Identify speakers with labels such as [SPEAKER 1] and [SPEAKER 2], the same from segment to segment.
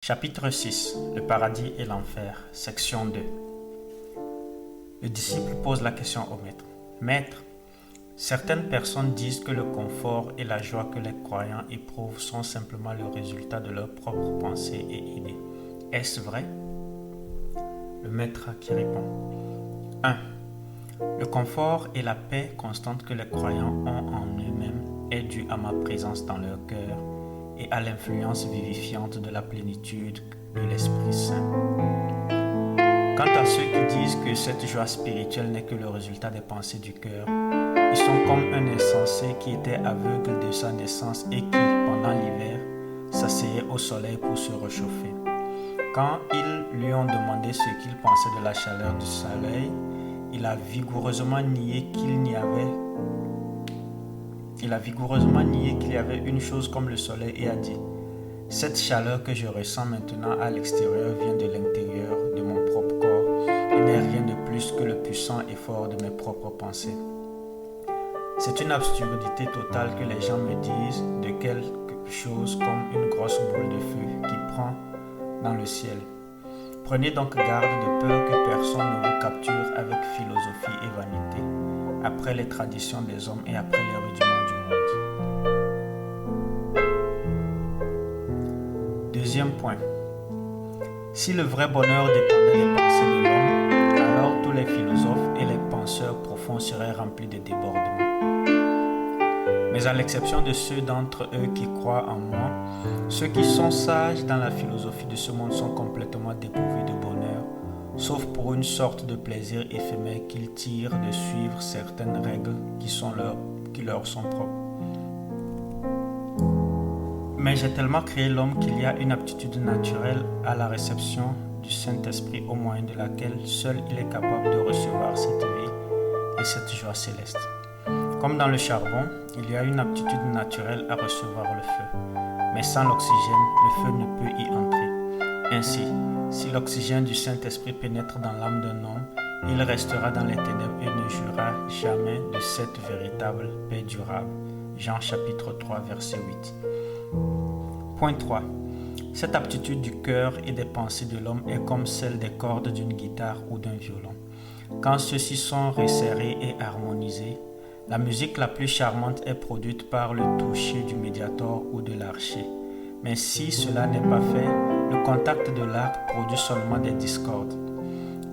[SPEAKER 1] Chapitre 6. Le paradis et l'enfer. Section 2. Le disciple pose la question au maître. Maître, certaines personnes disent que le confort et la joie que les croyants éprouvent sont simplement le résultat de leurs propres pensées et idées. Est-ce vrai? Le maître qui répond. 1. Le confort et la paix constante que les croyants ont en eux-mêmes est dû à ma présence dans leur cœur et à l'influence vivifiante de la plénitude de l'Esprit Saint. Quant à ceux qui disent que cette joie spirituelle n'est que le résultat des pensées du cœur, ils sont comme un insensé qui était aveugle de sa naissance et qui, pendant l'hiver, s'asseyait au soleil pour se réchauffer. Quand ils lui ont demandé ce qu'il pensait de la chaleur du soleil, il a vigoureusement nié qu'il y avait une chose comme le soleil et a dit « Cette chaleur que je ressens maintenant à l'extérieur vient de l'intérieur de mon propre corps et n'est rien de plus que le puissant effort de mes propres pensées. » C'est une absurdité totale que les gens me disent de quelque chose comme une grosse boule de feu qui prend dans le ciel. Prenez donc garde de peur que personne ne vous capture avec philosophie et vanité, après les traditions des hommes et après les rudiments du monde. Deuxième point. Si le vrai bonheur dépendait des pensées de l'homme, alors tous les philosophes et les penseurs profonds seraient remplis de débordements. Mais à l'exception de ceux d'entre eux qui croient en moi, ceux qui sont sages dans la philosophie de ce monde sont complètement dépourvus de bonheur, sauf pour une sorte de plaisir éphémère qu'ils tirent de suivre certaines règles qui leur sont propres. Mais j'ai tellement créé l'homme qu'il y a une aptitude naturelle à la réception du Saint-Esprit au moyen de laquelle seul il est capable de recevoir cette vie et cette joie céleste. Comme dans le charbon, il y a une aptitude naturelle à recevoir le feu. Mais sans l'oxygène, le feu ne peut y entrer. Ainsi, si l'oxygène du Saint-Esprit pénètre dans l'âme d'un homme, il restera dans les ténèbres et ne jouira jamais de cette véritable paix durable. Jean chapitre 3, verset 8. Point 3. Cette aptitude du cœur et des pensées de l'homme est comme celle des cordes d'une guitare ou d'un violon. Quand ceux-ci sont resserrés et harmonisés, la musique la plus charmante est produite par le toucher du médiator ou de l'archet. Mais si cela n'est pas fait, le contact de l'arc produit seulement des discordes.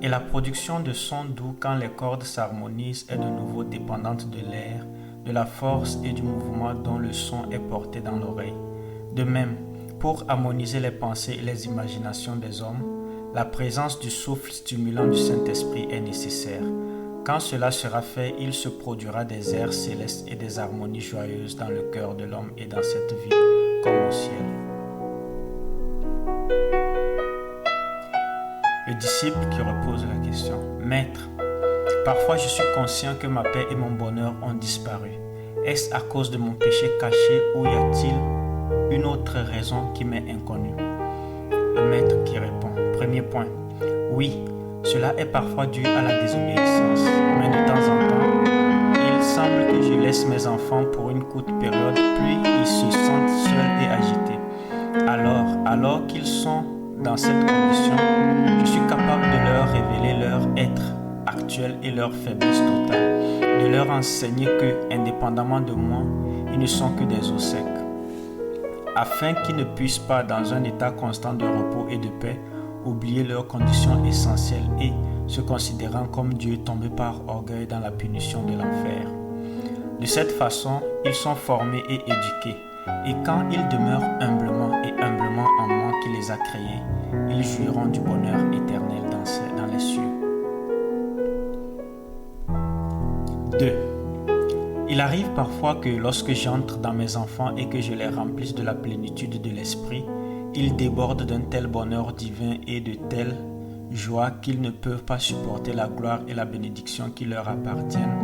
[SPEAKER 1] Et la production de sons doux quand les cordes s'harmonisent est de nouveau dépendante de l'air, de la force et du mouvement dont le son est porté dans l'oreille. De même, pour harmoniser les pensées et les imaginations des hommes, la présence du souffle stimulant du Saint-Esprit est nécessaire. Quand cela sera fait, il se produira des airs célestes et des harmonies joyeuses dans le cœur de l'homme et dans cette vie, comme au ciel. Le disciple qui repose la question. Maître, parfois je suis conscient que ma paix et mon bonheur ont disparu. Est-ce à cause de mon péché caché ou y a-t-il une autre raison qui m'est inconnue? Le maître qui répond. Premier point. Oui. Cela est parfois dû à la désobéissance, mais de temps en temps, il semble que je laisse mes enfants pour une courte période, puis ils se sentent seuls et agités. Alors qu'ils sont dans cette condition, je suis capable de leur révéler leur être actuel et leur faiblesse totale, de leur enseigner que, indépendamment de moi, ils ne sont que des os secs, afin qu'ils ne puissent pas, dans un état constant de repos et de paix, oublier leurs conditions essentielles et, se considérant comme Dieu, tomber par orgueil dans la punition de l'enfer. De cette façon, ils sont formés et éduqués, et quand ils demeurent humblement en moi qui les a créés, ils jouiront du bonheur éternel dans les cieux. 2. Il arrive parfois que lorsque j'entre dans mes enfants et que je les remplisse de la plénitude de l'esprit, ils débordent d'un tel bonheur divin et de telle joie qu'ils ne peuvent pas supporter la gloire et la bénédiction qui leur appartiennent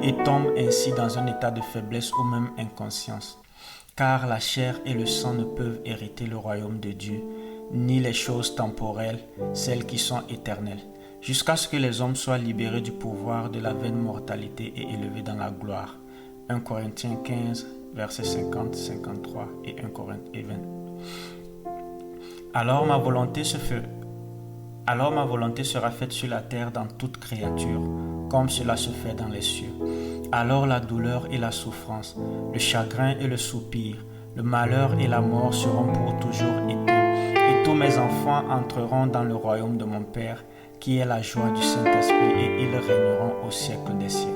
[SPEAKER 1] et tombent ainsi dans un état de faiblesse ou même inconscience. Car la chair et le sang ne peuvent hériter le royaume de Dieu, ni les choses temporelles, celles qui sont éternelles, jusqu'à ce que les hommes soient libérés du pouvoir de la vaine mortalité et élevés dans la gloire. 1 Corinthiens 15, versets 50, 53 et 1 Corinthiens 20. Alors ma volonté se fait Alors ma volonté sera faite sur la terre dans toute créature, comme cela se fait dans les cieux. Alors la douleur et la souffrance, le chagrin et le soupir, le malheur et la mort seront pour toujours éteints, et tous mes enfants entreront dans le royaume de mon Père, qui est la joie du Saint-Esprit, et ils régneront au siècle des siècles.